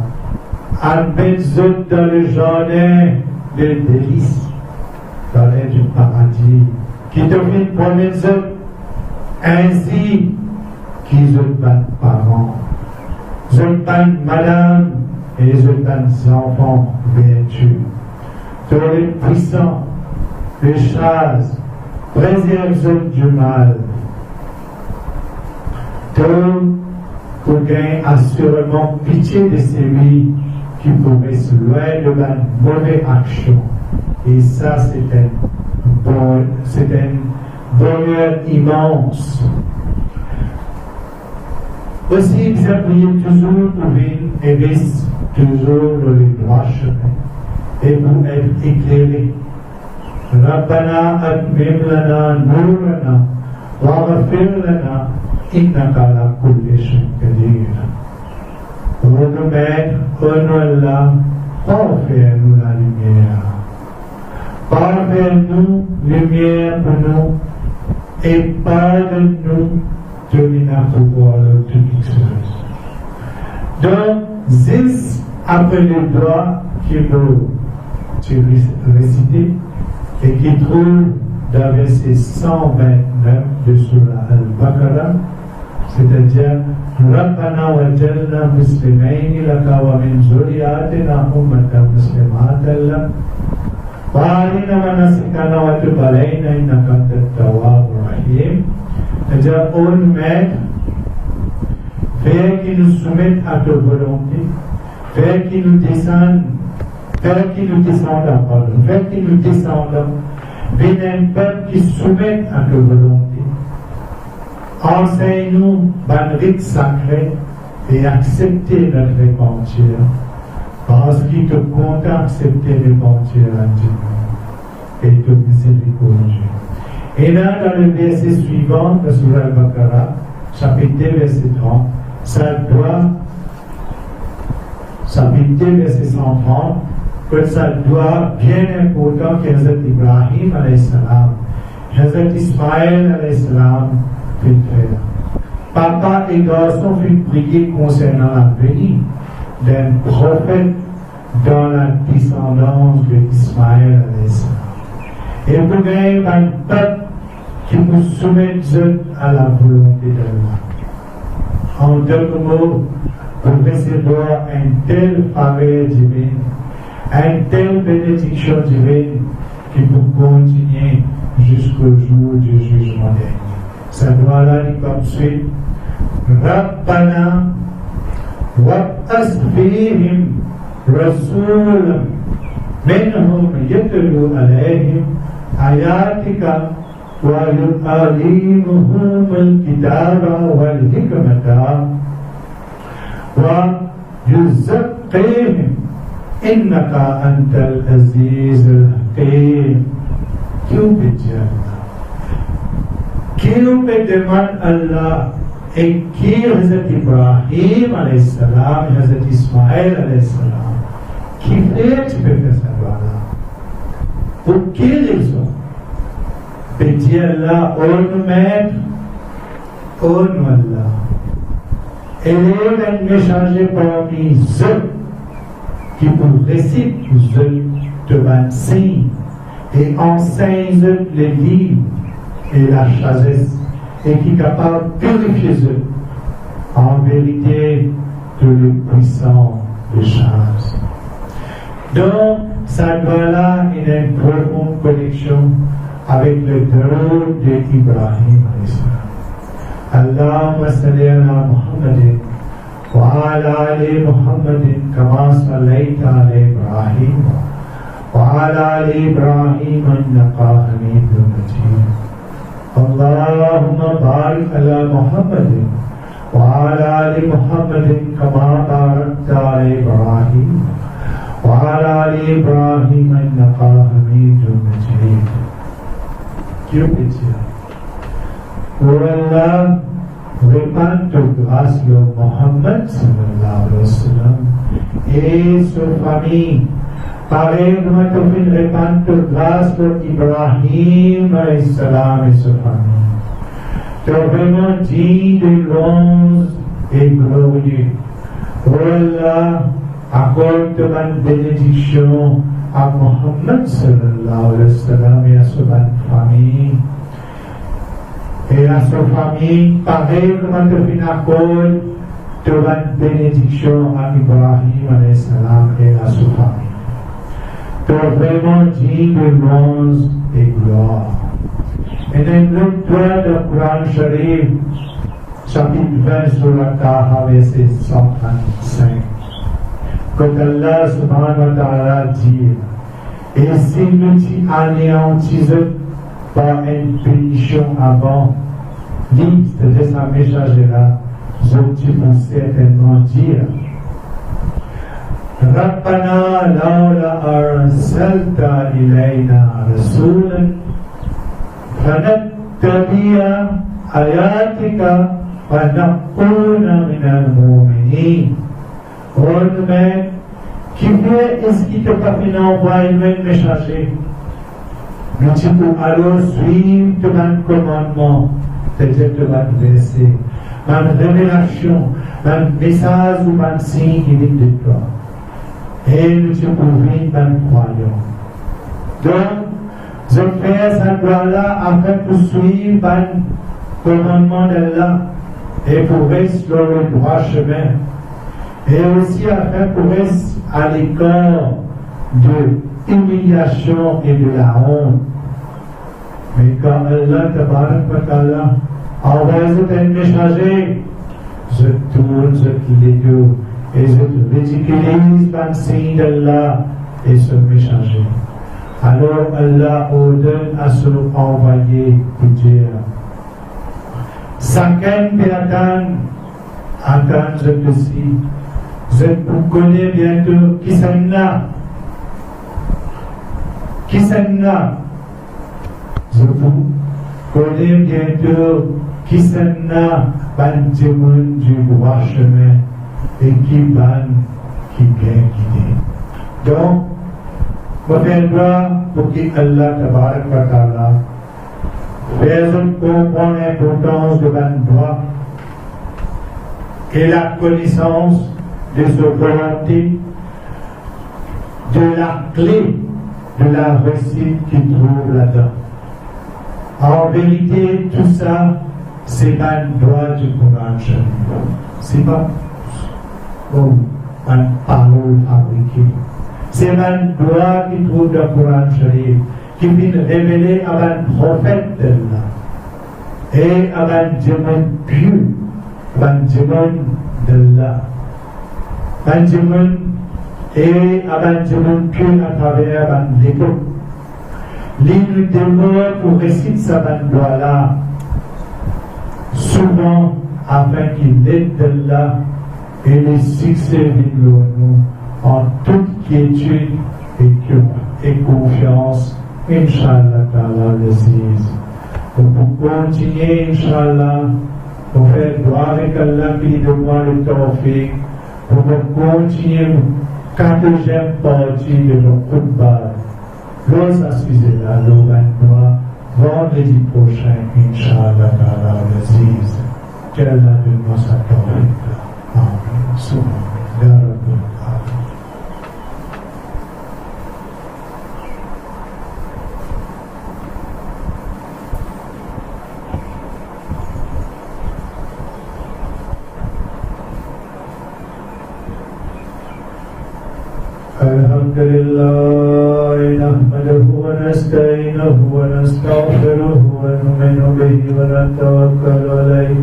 admets-nous dans le jardin de délices, dans l'air du paradis, qui devient pour les autres ainsi qu'ils ont pas parents, ils ont pas madame et ils ont pas enfants vertus. Tous les puissants, les chasses, préserve du mal. Tout pour gagner assurément pitié de celui qui pourrait se loin de la mauvaise action. Et ça, c'est un bonheur immense. Aussi, vous appuyez toujours pour et reste toujours dans les droits chemins et pour être éclairé. Rabbana atmim lana nurana waghfir lana innaka ala kulli shay'in qadir. Ô nos maîtres, ô nos Allah, parfait-nous la lumière. Parfait-nous lumière pour nous et pardonne-nous de pouvoir de toutes choses. Donc, 10 après les doigts qui nous réciter et qui trouve dans verset 129 de Surah Al-Baqarah, c'est-à-dire Rabbana waj'alna muslimayni laka wa min zurriyatina ummatan muslimatan lak wa arina manasikana wa tub alayna innaka antat tawwabur rahim. C'est-à-dire, ô maître, fais qu'il nous soumette à ta volonté, fais qu'il nous descende, fais qu'il nous descende vers un peuple qui soumette à ta volonté. Enseigne-nous un rite sacré et accepter notre repentir, parce qu'il te compte accepter le repentir à Dieu et te miséricordieux. Et là, dans le verset suivant de Surah Al-Baqarah, chapitre 2, verset 30, chapitre 2, verset 130, que ça doit bien important qu'Hazrat Ibrahim alayhi salam, Hazrat Ismaël alayhi-salam fit faire. Papa et garçon fit prier concernant la venue d'un prophète dans la descendance d'Ismaël alayhi-salam. Et vous gagnez un peuple qui vous soumet à la volonté d'Allah. En d'autres mots, vous recevoir une telle faveur divine, une telle bénédiction divine qui vous continue jusqu'au jour du jugement dernier. Ça doit aller comme suit. Rabbana wab'ath fihim rasulan minhum yatlu alayhim ayatika wa yu'allimuhum al-kitaba wal-hikmata wa yuzakkihim innaka antal aziz al-hakim. क्यों भेजा क्यों पे डिमांड अल्लाह एक की हजरत इब्राहिम अलैहिस्सलाम हजरत इस्माइल अलैहिस्सलाम की फ्लेट पे फैसला वाला pour quelle raison भेजी अल्लाह और मैं और अल्लाह elle est un messager parmi ceux qui vous récitent devant signes et enseigne les livres et la sagesse et qui est capable de purifier eux en vérité de le puissant des choses. Donc, ça doit là une profonde connexion avec le drôle d'Ibrahim. Allahumma salli ala Muhammadin wa ala ali Muhammadin kama sallaita ala Ibrahim وعلى آل إبراهيم إنك حميد مجيد اللهم بارك على محمد وعلى آل محمد كما باركت على إبراهيم وعلى آل إبراهيم إنك حميد مجيد. Dieu pétille. Pour Allah, répand de grâce de Mohammed sallallahu alayhi wa sallam et sa famille. Pareil, nous avons fait une répandre de grâce pour Ibrahim alayhi-salam et sa famille. Tu as vraiment dit de louanges et glorieux. Oh Allah, accorde une bénédiction à Mohammed sallallahu alayhi wa sallam et à sa famille. Et à sa famille, pareil, nous avons fait une accord de une bénédiction à Ibrahim alayhi-salam et à sa famille. Tu as vraiment dit de louanges et gloire. Et dans l'autre de Quran Sharif, chapitre 20 sur la Taha, verset 135, quand Allah subhanahu wa ta'ala dit, et s'il nous dit anéantise par une pénition avant, liste de sa messagère, je peux certainement dire, ربنا لولا أرسلت إلينا رسولا فنتبع آياتك ونكون من المؤمنين. और मैं किसी इसकी तो कभी ना envoyé messager. Mais tu peux alors suivre ton commandement, c'est-à-dire ton verset, ma révélation, ma message ou ma signe qui vient de toi. Et nous te pouvons dans croyant. Donc, je fais cette loi-là afin de suivre le commandement d'Allah et pour rester dans le droit chemin. Et aussi afin pour rester à l'écart de l'humiliation et de la honte. Mais quand Allah tabarak wa ta'ala envoie un messager, je tourne ce qu'il est deux. Et je ridiculise le signe d'Allah et ce messager. Alors Allah ordonne à son envoyé de dire Sakan biatan akan je vous connais bientôt Kisanna. Je vous connais bientôt Kisanna, Bantimun du droit chemin. Et qui ban, qui bien guidé. Donc, vous faites droit pour que Allah tabarak wa ta'ala Faisons comprendre l'importance de la droit et la connaissance de sa volonté, de la clé de la réussite qu'il trouve là-dedans. En vérité, tout ça, c'est un droit du courage. C'est pas une parole fabriquée. C'est un droit qui trouve le courage qui vient révéler à un prophète d'Allah et à un diamant pieux, un diamant d'Allah. Un diamant et à un diamant pieux à travers un l'époque. L'île demeure pour réciter sa droit-là, souvent afin qu'il aide d'Allah et les succès de nous en toute quiétude et confiance. Inch'Allah ta'ala l'aziz. Pour continuer, Inch'Allah, pour faire droit avec Allah qui demande le tawfiq, pour continuer 4e partie de nos khutbah. L'on s'assise là, l'on va vendredi prochain, Inch'Allah ta'ala l'aziz. Qu'Allah donne sa tawfiq. Amen. Subhanallah. الحمد لله نحمده ونستعينه ونستغفره ونؤمن به ونتوكل عليه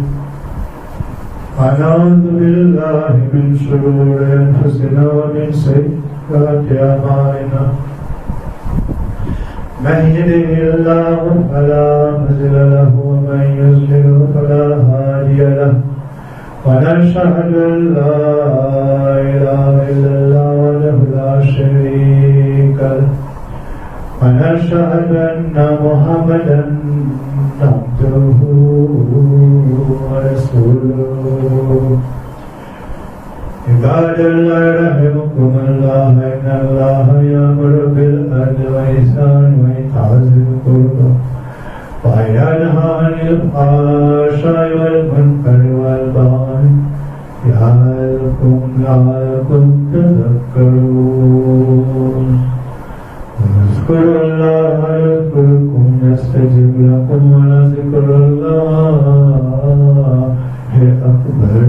ونعوذ بالله من شرور انفسنا ومن سيئات اعمالنا من يهده الله فلا مضل له ومن يضلل فلا هادي له ونشهد أن لا إله إلا الله وحده لا شريك له ونشهد أن محمدا عبده ورسوله عباد الله رحمكم الله إن الله يأمر بالعدل والإحسان وإيتاء ذي القربى وينهى عن الفحشاء والمنكر والبغي يعظكم لعلكم تذكرون اذكروا الله يذكركم يستجب لكم ولذكر الله أكبر